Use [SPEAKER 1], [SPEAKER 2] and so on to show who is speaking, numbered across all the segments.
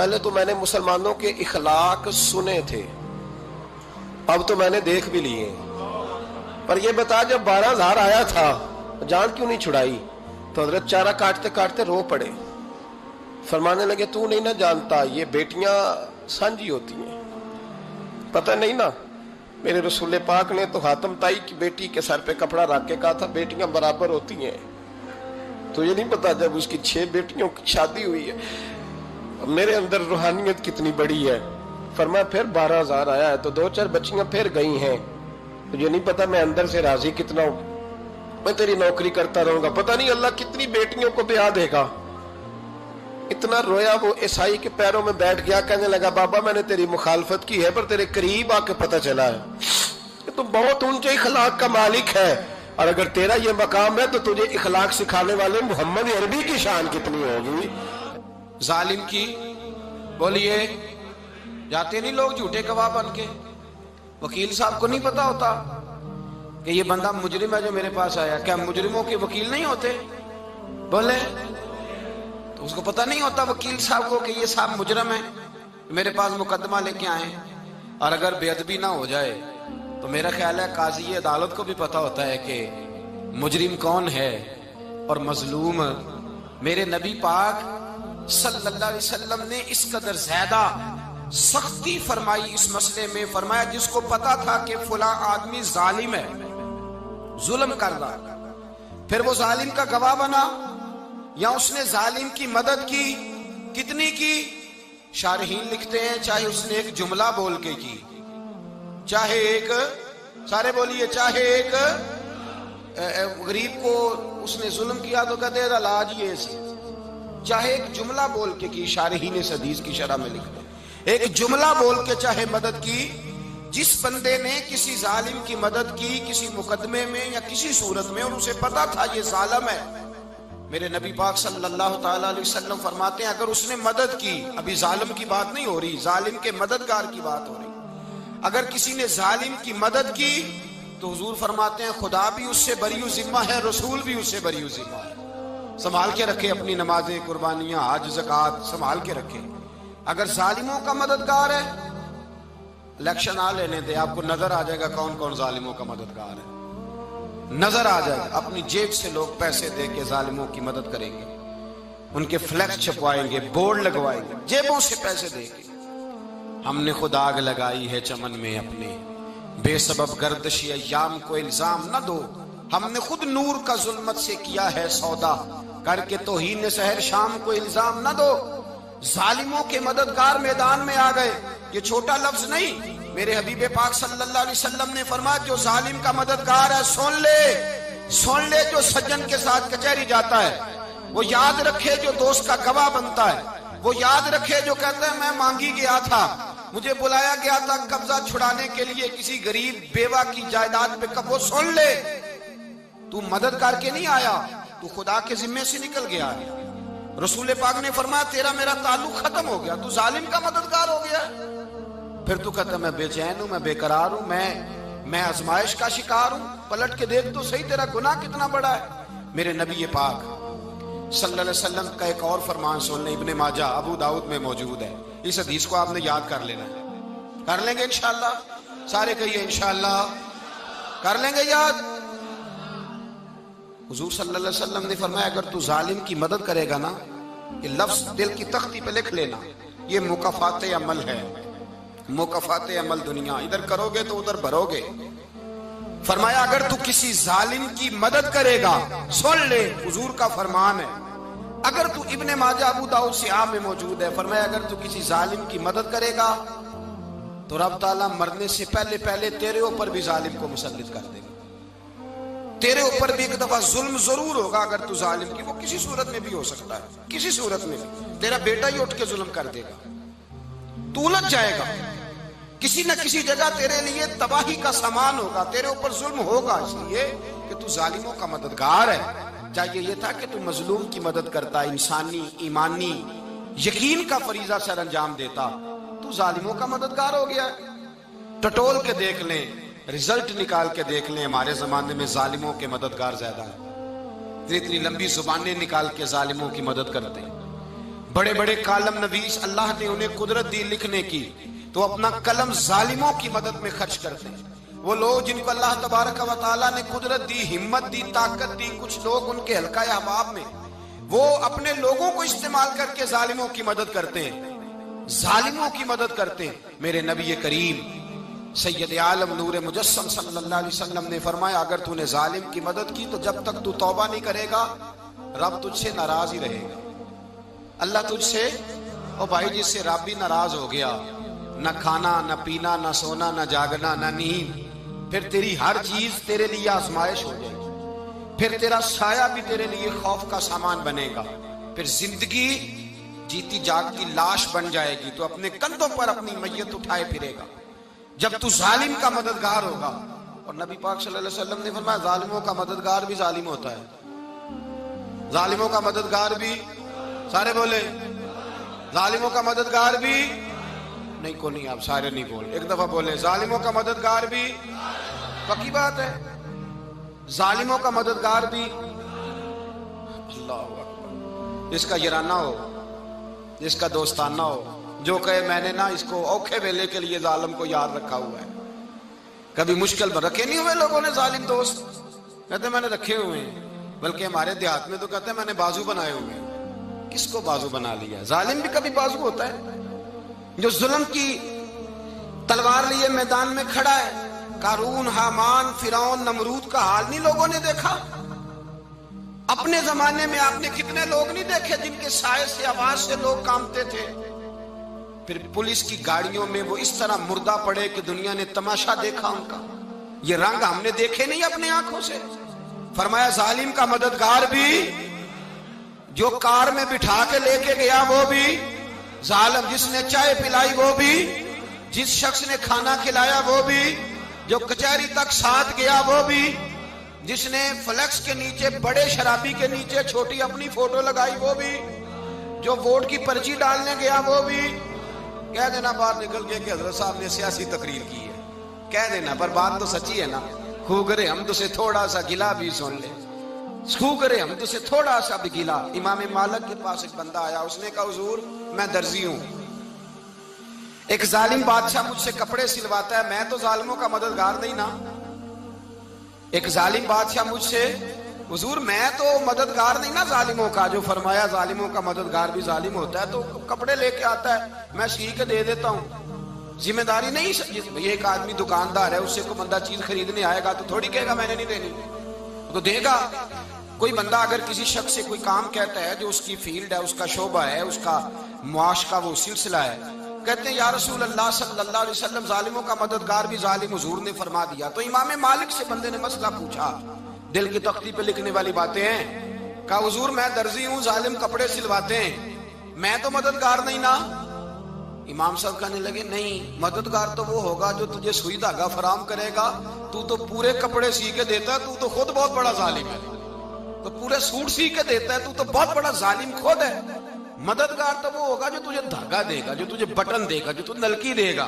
[SPEAKER 1] پہلے تو میں نے مسلمانوں کے اخلاق سنے تھے، اب تو میں نے دیکھ بھی لیے، پر یہ بتا جب 12,000 آیا تھا جان کیوں نہیں چھڑائی؟ تو حضرت چارہ کاٹتے کاٹتے رو پڑے، فرمانے لگے تو نہیں نہ جانتا یہ بیٹیاں سانجھی ہوتی ہیں، پتہ نہیں نا؟ میرے رسول پاک نے تو حاتم تائی کی بیٹی کے سر پہ کپڑا رکھ کے کہا تھا بیٹیاں برابر ہوتی ہیں، تو یہ نہیں پتا جب اس کی 6 بیٹیوں کی شادی ہوئی ہے میرے اندر روحانیت کتنی بڑی ہے۔ فرمایا پھر 12,000 آیا ہے تو 2-4 بچیاں پھر گئی ہیں، تجھے نہیں پتا میں اندر سے راضی کتنا ہوں، میں تیری نوکری کرتا رہوں گا، پتہ نہیں اللہ کتنی بیٹیوں کو بیاہ دے گا۔ اتنا رویا وہ عیسائی کے پیروں میں بیٹھ گیا، کہنے لگا بابا میں نے تیری مخالفت کی ہے پر تیرے قریب آ کے پتہ چلا ہے کہ تو بہت اونچے اخلاق کا مالک ہے، اور اگر تیرا یہ مقام ہے تو تجھے اخلاق سکھانے والے محمد عربی کی شان کتنی ہوگی۔
[SPEAKER 2] ظالم کی بولیے جاتے نہیں لوگ جھوٹے گواہ بن کے، وکیل صاحب کو نہیں پتا ہوتا کہ یہ بندہ مجرم ہے جو میرے پاس آیا، کیا مجرموں کے وکیل نہیں ہوتے؟ بولے تو اس کو پتہ نہیں ہوتا وکیل صاحب کو کہ یہ صاحب مجرم ہے میرے پاس مقدمہ لے کے آئے، اور اگر بے ادبی نہ ہو جائے تو میرا خیال ہے قاضی عدالت کو بھی پتا ہوتا ہے کہ مجرم کون ہے اور مظلوم۔ میرے نبی پاک صلی اللہ علیہ وسلم نے اس قدر زیادہ سختی فرمائی اس مسئلے میں، فرمایا جس کو پتا تھا کہ فلاں آدمی ظالم ہے، ظلم کر رہا، پھر وہ ظالم کا گواہ بنا یا اس نے ظالم کی مدد کی، کتنی کی؟ شارحین لکھتے ہیں چاہے اس نے ایک جملہ بول کے کی، چاہے ایک، سارے بولیے، چاہے ایک غریب کو اس نے ظلم کیا تو کہتے ہیں علاج یہ سی، چاہے ایک جملہ بول کے کی، شارحین اس حدیث کی شرح میں لکھتے ہیں ایک جملہ بول کے چاہے مدد کی، جس بندے نے کسی ظالم کی مدد کی کسی مقدمے میں یا کسی صورت میں اور اسے پتا تھا یہ ظالم ہے، میرے نبی پاک صلی اللہ تعالی علیہ وسلم فرماتے ہیں اگر اس نے مدد کی، ابھی ظالم کی بات نہیں ہو رہی، ظالم کے مددگار کی بات ہو رہی، اگر کسی نے ظالم کی مدد کی تو حضور فرماتے ہیں خدا بھی اس سے بری و ذمہ ہے، رسول بھی اس سے بری و ذمہ ہے۔ سنبھال کے رکھے اپنی نمازیں، قربانیاں، حج، زکوٰۃ سنبھال کے رکھے۔ اگر ظالموں کا مددگار ہے، الیکشن آ لینے دے، آپ کو نظر آ جائے گا کون کون ظالموں کا مددگار ہے، نظر آ جائے گا۔ اپنی جیب سے لوگ پیسے دے کے ظالموں کی مدد کریں گے، ان کے فلیکس چھپوائیں گے، بورڈ لگوائیں گے، جیبوں سے پیسے دے کے۔ ہم نے خود آگ لگائی ہے چمن میں اپنے، بے سبب گردشی ایام کو الزام نہ دو، ہم نے خود نور کا ظلمت سے کیا ہے سودا، کر کے توہین سحر شام کو الزام نہ دو۔ ظالموں کے مددگار میدان میں آ گئے، یہ چھوٹا لفظ نہیں، میرے حبیب پاک صلی اللہ علیہ وسلم نے فرمایا جو ظالم کا مددگار ہے سن لے جو سجن کے ساتھ کچہری جاتا ہے، وہ یاد رکھے جو دوست کا گواہ بنتا ہے، وہ یاد رکھے جو کہتا ہے میں مانگی گیا تھا، مجھے بلایا گیا تھا قبضہ چھڑانے کے لیے کسی غریب بیوہ کی جائیداد پہ، وہ سن لے تو مدد کر کے نہیں آیا، تو خدا کے ذمے سے نکل گیا ہے۔ رسول پاک نے فرمایا تیرا میرا تعلق ختم ہو گیا، تو ظالم کا مددگار ہو گیا، پھر تو کہتا میں بے چین ہوں، میں بے قرار ہوں، میں آزمائش کا شکار ہوں، پلٹ کے دیکھ تو صحیح تیرا گناہ کتنا بڑا ہے۔ میرے نبی پاک صلی اللہ علیہ وسلم کا ایک اور فرمان سن لیں، ابن ماجہ ابو داؤد میں موجود ہے، اس حدیث کو آپ نے یاد کر لینا ہے، کر لیں گے انشاءاللہ، سارے کہیے انشاءاللہ، کر لیں گے یاد۔ حضور صلی اللہ علیہ وسلم نے فرمایا اگر تو ظالم کی مدد کرے گا نا، یہ لفظ دل کی تختی پہ لکھ لینا، یہ مکافات عمل ہے، مکافات عمل دنیا، ادھر کرو گے تو ادھر بھرو گے۔ فرمایا اگر تو کسی ظالم کی مدد کرے گا، سن لے حضور کا فرمان ہے، اگر تو ابن ماجہ ابو داؤد سیاہ میں موجود ہے، فرمایا اگر تو کسی ظالم کی مدد کرے گا تو رب تعالیٰ مرنے سے پہلے تیرے اوپر بھی ظالم کو مسلط کر دے گا، تیرے اوپر بھی ایک دفعہ ظلم ضرور ہوگا اگر تو ظالم کی، وہ کسی صورت میں بھی ہو سکتا ہے، کسی صورت میں بھی تیرا بیٹا ہی اٹھ کے ظلم کر دے گا، تو الجھ جائے گا، کسی نہ کسی جگہ تیرے لیے تباہی کا سامان ہوگا، تیرے اوپر ظلم ہوگا، اس لیے کہ تو ظالموں کا مددگار ہے۔ چاہیے یہ تھا کہ تو مظلوم کی مدد کرتا، انسانی ایمانی یقین کا فریضہ سر انجام دیتا، تو ظالموں کا مددگار ہو گیا۔ ٹٹول کے دیکھ لیں، رزلٹ نکال کے دیکھ لیں، ہمارے زمانے میں ظالموں کے مددگار زیادہ ہیں، اتنی لمبی زبانیں نکال کے ظالموں کی مدد کرتے ہیں، بڑے بڑے کالم نویس اللہ نے انہیں قدرت دی لکھنے کی، تو اپنا قلم ظالموں کی مدد میں خرچ کرتے ہیں۔ وہ لوگ جن کو اللہ تبارک و تعالیٰ نے قدرت دی، ہمت دی، طاقت دی، کچھ لوگ ان کے حلقہ احباب میں، وہ اپنے لوگوں کو استعمال کر کے ظالموں کی مدد کرتے ہیں، ظالموں کی مدد کرتے ہیں۔ میرے نبی کریم سید عالم نور مجسم صلی اللہ علیہ وسلم نے فرمایا، اگر تو نے ظالم کی مدد کی تو جب تک تو توبہ نہیں کرے گا رب تجھ سے ناراض ہی رہے گا۔ اللہ تجھ سے، او بھائی جس سے رب بھی ناراض ہو گیا، نہ کھانا نہ پینا نہ سونا نہ جاگنا نہ نیند، پھر تیری ہر چیز تیرے لیے آزمائش ہو جائے گی، پھر تیرا سایہ بھی تیرے لیے خوف کا سامان بنے گا، پھر زندگی جیتی جاگتی لاش بن جائے گی، تو اپنے کندھوں پر اپنی میت اٹھائے پھرے گا جب تو ظالم کا مددگار ہوگا۔ اور نبی پاک صلی اللہ علیہ وسلم نے فرمایا ظالموں کا مددگار بھی ظالم ہوتا ہے، ظالموں کا مددگار بھی، سارے بولے ظالموں کا مددگار بھی نہیں، کو نہیں، آپ سارے نہیں بولے، ایک دفعہ بولے ظالموں کا مددگار بھی، پکی بات ہے، ظالموں کا مددگار بھی۔ اللہ اکبر، جس کا یارانہ ہو، جس کا دوستانہ ہو، جو کہے میں نے نا اس کو اوکھے ویلے کے لیے ظالم کو یاد رکھا ہوا ہے۔ کبھی مشکل میں رکھے نہیں ہوئے لوگوں نے ظالم دوست، کہتے میں نے رکھے ہوئے ہیں، بلکہ ہمارے دیہات میں تو کہتے ہیں میں نے بازو بنائے ہوئے ہیں۔ کس کو بازو بنا لیا؟ ظالم بھی کبھی بازو ہوتا ہے، جو ظلم کی تلوار لیے میدان میں کھڑا ہے۔ قارون، حامان، فرعون، نمرود کا حال نہیں لوگوں نے دیکھا؟ اپنے زمانے میں آپ نے کتنے لوگ نہیں دیکھے جن کے سائے سے، آواز سے لوگ کانپتے تھے؟ پھر پولیس کی گاڑیوں میں وہ اس طرح مردہ پڑے کہ دنیا نے تماشا دیکھا ان کا۔ یہ رنگ ہم نے دیکھے نہیں اپنے آنکھوں سے۔ فرمایا ظالم کا مددگار بھی، جو کار میں بٹھا کے لے کے گیا وہ بھی ظالم، جس نے چائے پلائی وہ بھی، جس شخص نے کھانا کھلایا وہ بھی، جو کچہری تک ساتھ گیا وہ بھی، جس نے فلیکس کے نیچے، بڑے شرابی کے نیچے چھوٹی اپنی فوٹو لگائی وہ بھی، جو ووٹ کی پرچی ڈالنے گیا وہ بھی۔ کہہ دینا باہر نکل کے کہ حضرت صاحب نے سیاسی تقریر کی ہے، کہہ دینا، پر بات تو سچی ہے نا۔ خوگرے حمد سے تھوڑا سا گلا بھی سن لے، خوگرے حمد سے تھوڑا سا بھی گلا۔ امام مالک کے پاس ایک بندہ آیا، اس نے کہا حضور میں درزی ہوں، ایک ظالم بادشاہ مجھ سے کپڑے سلواتا ہے، میں تو ظالموں کا مددگار نہیں نا۔ ایک ظالم بادشاہ مجھ سے، حضور میں تو مددگار نہیں نا ظالموں کا، جو فرمایا ظالموں کا مددگار بھی ظالم ہوتا ہے، تو کپڑے لے کے آتا ہے میں سی کے دے دیتا ہوں، ذمہ داری نہیں۔ یہ ایک آدمی دکاندار ہے، اس سے کوئی بندہ چیز خریدنے آئے گا تو تھوڑی کہے گا میں نے نہیں دینی، تو دے گا۔ کوئی بندہ اگر کسی شخص سے کوئی کام کہتا ہے جو اس کی فیلڈ ہے، اس کا شعبہ ہے، اس کا معاش کا وہ سلسلہ ہے، کہتے ہیں یا رسول اللہ صلی اللہ علیہ وسلم ظالموں کا مددگار بھی ظالم، حضور نے فرما دیا۔ تو امام مالک سے بندے نے مسئلہ پوچھا، دل کی تختی پہ لکھنے والی باتیں ہیں، کہا حضور میں درزی ہوں، ظالم کپڑے سلواتے ہیں، میں تو مددگار نہیں نا۔ امام صاحب کہنے لگے نہیں، مددگار تو وہ ہوگا جو تجھے سوئی دھاگا فراہم کرے گا، تو پورے کپڑے سی کے دیتا ہے، تو خود بہت بڑا ظالم ہے، تو پورے سوٹ سی کے دیتا ہے، تو بہت بڑا ظالم خود ہے۔ مددگار تو وہ ہوگا جو تجھے دھاگا دے گا، جو تجھے بٹن دے گا، جو تجھے نلکی دے گا،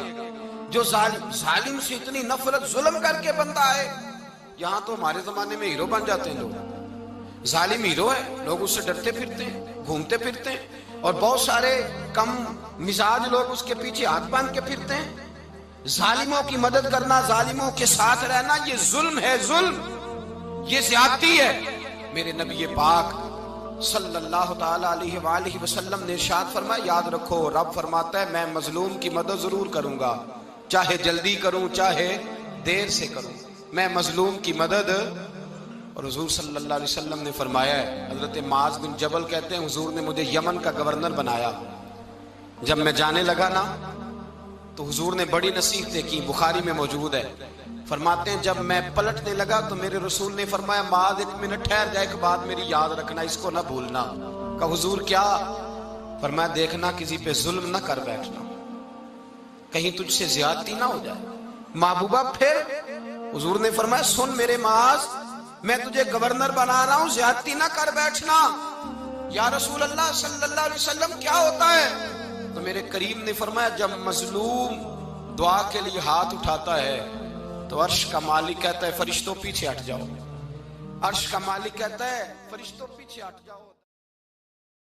[SPEAKER 2] جو ظالم سے اتنی نفرت ظلم کر کے بندہ ہے۔ یہاں تو ہمارے زمانے میں ہیرو بن جاتے ہیں لوگ، ظالم ہیرو ہے، لوگ اس سے ڈرتے پھرتے ہیں، گھومتے پھرتے ہیں، اور بہت سارے کم مزاج لوگ اس کے پیچھے ہاتھ باندھ کے پھرتے ہیں۔ ظالموں کی مدد کرنا، ظالموں کے ساتھ رہنا، یہ ظلم ہے، ظلم، یہ زیادتی ہے۔ میرے نبی پاک صلی اللہ تعالی علیہ وآلہ وسلم نے ارشاد فرمایا، یاد رکھو رب فرماتا ہے میں مظلوم کی مدد ضرور کروں گا، چاہے جلدی کروں چاہے دیر سے کروں، میں مظلوم کی مدد۔ اور حضور صلی اللہ علیہ وسلم نے فرمایا ہے، حضرت معاذ بن جبل کہتے ہیں حضور نے مجھے یمن کا گورنر بنایا، جب میں جانے لگا نا تو حضور نے بڑی نصیحتیں کی، بخاری میں موجود ہے، فرماتے ہیں جب میں پلٹنے لگا تو میرے رسول نے فرمایا معاذ ایک منٹ ٹھہر جا، ایک بات میری یاد رکھنا، اس کو نہ بھولنا۔ کہا حضور کیا؟ فرمایا دیکھنا کسی پہ ظلم نہ کر بیٹھنا، کہیں تجھ سے زیادتی نہ ہو جائے۔ محبوبہ پھر حضور نے فرمایا سن میرے معاذ، میں تجھے گورنر بنا رہا ہوں، زیادتی نہ کر بیٹھنا۔ یا رسول اللہ صلی اللہ علیہ وسلم کیا ہوتا ہے؟ تو میرے کریم نے فرمایا جب مظلوم دعا کے لیے ہاتھ اٹھاتا ہے تو عرش کا مالک کہتا ہے فرشتوں پیچھے ہٹ جاؤ، عرش کا مالک کہتا ہے فرشتوں پیچھے ہٹ جاؤ۔